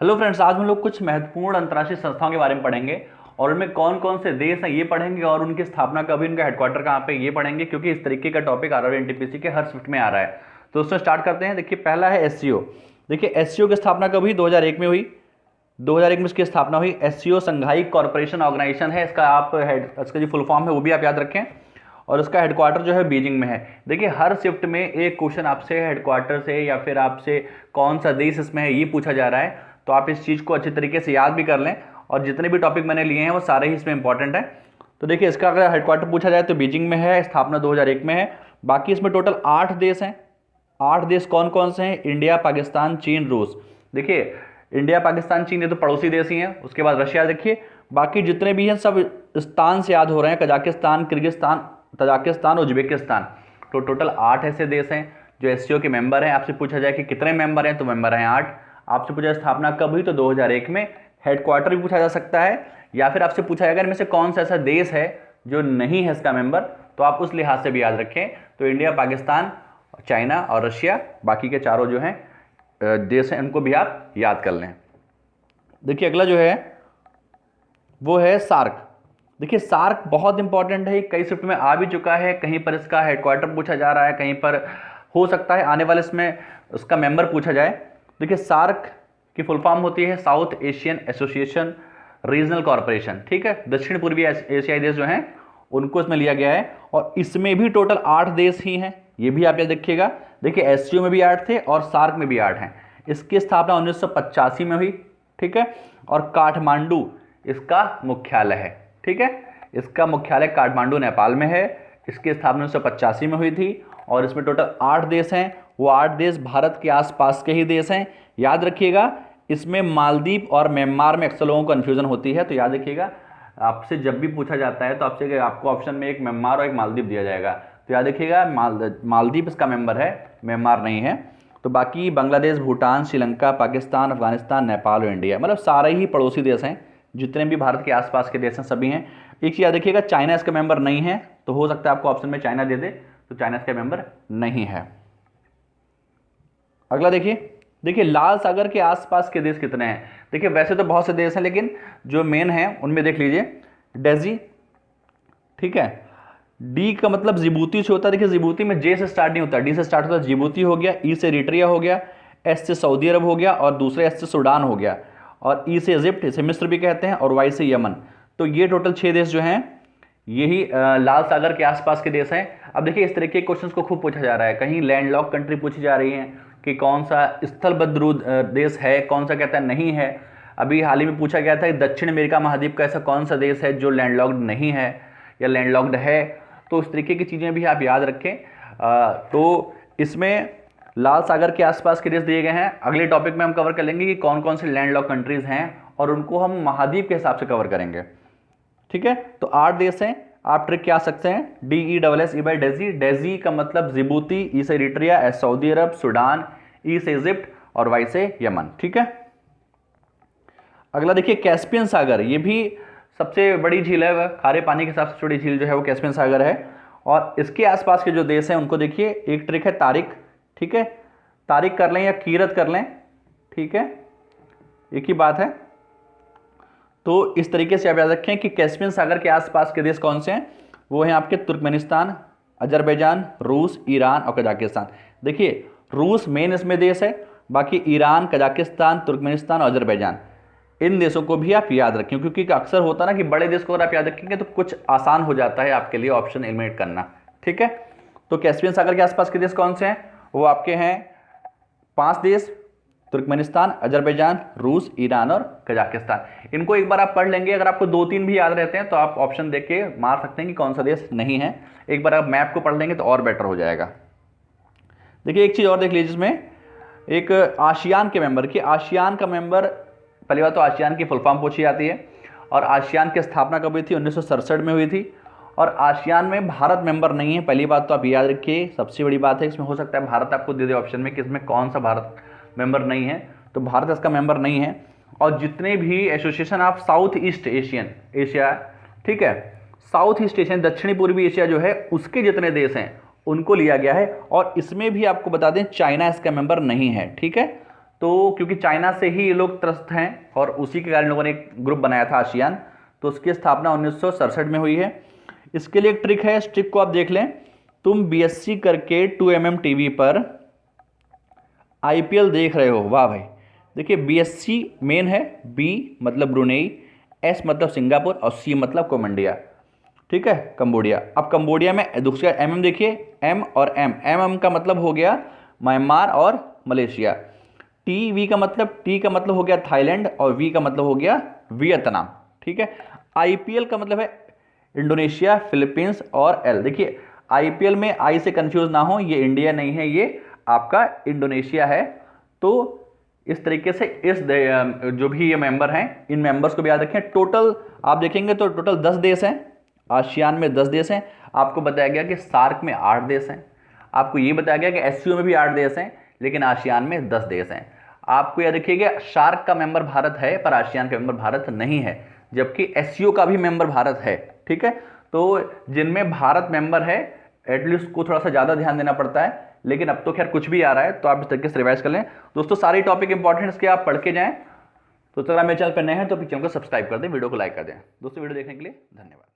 Hello friends, आज हम लोग कुछ महत्वपूर्ण अंतर्राष्ट्रीय संस्थाओं के बारे में पढ़ेंगे और उनमें कौन कौन से देश हैं ये पढ़ेंगे और उनकी स्थापना कभी, उनका हेडक्वार्टर कहाँ पे ये पढ़ेंगे, क्योंकि इस तरीके का टॉपिक आर आर एनटीपीसी के हर शिफ्ट में आ रहा है। तो उसमें स्टार्ट करते हैं। देखिए, पहला है एससीओ। देखिए, एससीओ की स्थापना कभी 2001 में हुई। 2001 में इसकी स्थापना हुई। एससीओ संघाई कॉर्पोरेशन ऑर्गेनाइजेशन है। इसका जो फुल फॉर्म है वो भी आप याद रखें, और उसका हेडक्वार्टर जो है बीजिंग में है। देखिए, हर शिफ्ट में एक क्वेश्चन आपसे हेडक्वार्टर से या फिर आपसे कौन सा देश इसमें है ये पूछा जा रहा है, तो आप इस चीज़ को अच्छी तरीके से याद भी कर लें। और जितने भी टॉपिक मैंने लिए हैं वो सारे ही इसमें इंपॉर्टेंट हैं। तो देखिए, इसका अगर हेडक्वार्टर पूछा जाए तो बीजिंग में है, स्थापना 2001 में है। बाकी इसमें टोटल 8 देश हैं। 8 देश कौन कौन से हैं? इंडिया, पाकिस्तान, चीन, रूस। देखिए, इंडिया, पाकिस्तान, चीन ये तो पड़ोसी देश ही हैं। उसके बाद रशिया। देखिए, बाकी जितने भी हैं सब स्थान से याद हो रहे हैं। Kazakhstan, Kyrgyzstan, Tajikistan, Uzbekistan. तो टोटल 8 ऐसे देश हैं जो एससीओ के मेंबर हैं। आपसे पूछा जाए कि कितने मेंबर हैं, तो मेंबर हैं 8। आपसे पूछा स्थापना कब हुई, तो 2001 में। हेडक्वार्टर भी पूछा जा सकता है, या फिर आपसे पूछा जाएगा इनमें से कौन सा ऐसा देश है जो नहीं है इसका मेंबर, तो आप उस लिहाज से भी याद रखें। तो इंडिया, पाकिस्तान, चाइना और रशिया, बाकी के चारों जो हैं देश हैं, उनको भी आप याद कर लें। देखिए, अगला जो है वो है सार्क। देखिए, सार्क बहुत इंपॉर्टेंट है। कई शिफ्ट में आ भी चुका है, कहीं पर इसका हेडक्वार्टर पूछा जा रहा है, कहीं पर हो सकता है आने वाले इसमें उसका मेंबर पूछा जाए। देखिए, सार्क की फुल फॉर्म होती है south Asian association regional corporation. ठीक है, दक्षिण पूर्वी एशियाई देश जो हैं उनको इसमें लिया गया है, और इसमें भी टोटल 8 देश ही हैं। ये भी आप याद रखिएगा। देखिए, एससीओ में भी 8 थे और सार्क में भी 8 हैं। इसकी स्थापना 1985 में हुई। ठीक है, और काठमांडू इसका मुख्यालय है। ठीक है, इसका मुख्यालय काठमांडू नेपाल में है। इसकी स्थापना 1985 में हुई थी, और इसमें टोटल 8 देश हैं। वो 8 देश भारत के आसपास के ही देश हैं। याद रखिएगा, इसमें मालदीव और म्यांमार में अक्सर लोगों को कन्फ्यूजन होती है, तो याद रखिएगा आपसे जब भी पूछा जाता है तो आपको ऑप्शन में एक म्यांमार और एक मालदीव दिया जाएगा। तो याद रखिएगा, मालदीव इसका मेंबर है, म्यांमार नहीं है। तो बाकी बांग्लादेश, भूटान, श्रीलंका, पाकिस्तान, अफगानिस्तान, नेपाल और इंडिया, मतलब सारे ही पड़ोसी देश हैं। जितने भी भारत के आसपास के देश हैं सभी हैं। एक चीज़ याद रखिएगा, चाइना इसका मेंबर नहीं है, तो हो सकता है आपको ऑप्शन में चाइना दे दे, तो चाइना इसका मेंबर नहीं है। अगला देखिए, लाल सागर के आसपास के देश कितने हैं। देखिए, वैसे तो बहुत से देश हैं, लेकिन जो मेन हैं उनमें देख लीजिए। डेजी, ठीक है, डी का मतलब जिबूती से होता है। देखिए, जिबूती में जे से स्टार्ट नहीं होता, डी से स्टार्ट होता है। जिबूती हो गया, ई से इरिट्रिया हो गया, एस से सऊदी अरब हो गया, और दूसरे एस से सूडान हो गया, और ई से इजिप्ट, इसे मिस्र भी कहते हैं, और वाई से यमन। तो ये टोटल 6 देश जो हैं यही लाल सागर के आसपास के देश हैं। अब देखिए, इस तरीके के क्वेश्चंस को खूब पूछा जा रहा है। कहीं लैंडलॉक कंट्री पूछी जा रही है कि कौन सा स्थलबद्ध देश है, कौन सा कहता है नहीं है। अभी हाल ही में पूछा गया था कि दक्षिण अमेरिका महाद्वीप का ऐसा कौन सा देश है जो लैंडलॉक्ड नहीं है या लैंडलॉक्ड है। तो इस तरीके की चीज़ें भी आप याद रखें। तो इसमें लाल सागर के आसपास के देश दिए गए हैं। अगले टॉपिक में हम कवर कर लेंगे कि कौन कौन से लैंडलॉक कंट्रीज हैं, और उनको हम महाद्वीप के हिसाब से कवर करेंगे। ठीक है, तो 8 देश हैं। आप ट्रिक क्या सकते हैं, DESSE डेजी। डेजी का मतलब जिबूती, ई से इरिट्रिया, एस सऊदी अरब, सूडान, ई से इजिप्ट, और वाई से यमन। ठीक है, अगला देखिए, कैस्पियन सागर। ये भी सबसे बड़ी झील है, वह खारे पानी के हिसाब से छोटी झील जो है वो कैस्पियन सागर है। और इसके आसपास के जो देश हैं उनको देखिए। एक ट्रिक है तारिक। ठीक है, तारिक कर लें या कीरत कर लें, ठीक है, एक ही बात है। तो इस तरीके से आप याद रखें कि कैस्पियन सागर के आसपास के देश कौन से हैं। वो हैं आपके तुर्कमेनिस्तान, अजरबैजान, रूस, ईरान और कजाकिस्तान। देखिए, रूस मेन इसमें देश है, बाकी ईरान, कजाकिस्तान, तुर्कमेनिस्तान और अजरबैजान, इन देशों को भी आप याद रखें, क्योंकि अक्सर होता है ना कि बड़े देश को अगर आप याद रखेंगे तो कुछ आसान हो जाता है आपके लिए ऑप्शन एलिमिनेट करना। ठीक है, तो कैस्पियन सागर के आसपास के देश कौन से हैं, वो आपके हैं 5 देश, तुर्कमेनिस्तान, अजरबैजान, रूस, ईरान और कजाकिस्तान। इनको एक बार आप पढ़ लेंगे। अगर आपको 2-3 भी याद रहते हैं तो आप ऑप्शन देख के मार सकते हैं कि कौन सा देश नहीं है। एक बार आप मैप को पढ़ लेंगे तो और बेटर हो जाएगा। देखिए, एक चीज़ और देख लीजिए, जिसमें एक आसियान के मेंबर की, आसियान का मेंबर, पहली बात तो आसियान की फुल फॉर्म पूछी जाती है, और आसियान की स्थापना कब हुई थी, 1967 में हुई थी। और आसियान में भारत मेंबर नहीं है, पहली बात तो आप याद रखिए। सबसे बड़ी बात है, इसमें हो सकता है भारत आपको दे दे ऑप्शन में कि इसमें कौन सा भारत मेंबर नहीं है, तो भारत इसका मेंबर नहीं है। और जितने भी association of south east Asia, ठीक है, साउथ ईस्ट एशियन, दक्षिणी पूर्वी एशिया जो है उसके जितने देश हैं उनको लिया गया है। और इसमें भी आपको बता दें चाइना इसका मेंबर नहीं है। ठीक है, तो क्योंकि चाइना से ही ये लोग त्रस्त हैं और उसी के कारण लोगों ने एक ग्रुप बनाया था आसियान, तो उसकी स्थापना 1967 में हुई है। इसके लिए एक ट्रिक है, इस ट्रिक को आप देख लें। तुम बीएससी करके 2mm टीवी पर आईपीएल देख रहे हो, वाह भाई। देखिए बीएससी मेन है, बी मतलब ब्रुनेई, एस मतलब सिंगापुर और सी मतलब कोलंबिया, ठीक है, कंबोडिया। अब कंबोडिया में दूसरा एमएम देखिए, एम और एम, एम का मतलब हो गया म्यांमार और मलेशिया। टी का मतलब हो गया थाईलैंड और वी का मतलब हो गया वियतनाम, ठीक है। आईपीएल का मतलब है इंडोनेशिया, फिलीपींस और एल। देखिए आईपीएल में आई से कंफ्यूज ना हो, ये इंडिया नहीं है, ये आपका इंडोनेशिया है। तो इस तरीके से इस जो भी ये मेंबर हैं, इन मेंबर्स को भी याद रखें। टोटल आप देखेंगे तो टोटल 10 देश हैं, आसियान में 10 देश हैं। आपको बताया गया कि सार्क में 8 देश हैं। आपको ये बताया गया कि एससीओ में भी 8 देश हैं, लेकिन आसियान में 10 देश हैं। आपको याद रखिएगा सार्क का मेंबर भारत है पर आसियान का मेंबर भारत नहीं है, जबकि एससीओ का भी मेंबर भारत है, ठीक है। तो जिनमें भारत मेंबर है एटलीस्ट को थोड़ा सा ज़्यादा ध्यान देना पड़ता है, लेकिन अब तो खैर कुछ भी आ रहा है, तो आप इस तरीके से रिवाइज कर लें। दोस्तों सारे टॉपिक इंपॉर्टेंट इसके आप पढ़ के जाएं। तो अगर मेरे चैनल पर नए हैं तो चैनल को सब्सक्राइब कर दें, वीडियो को लाइक कर दें। दोस्तों वीडियो देखने के लिए धन्यवाद।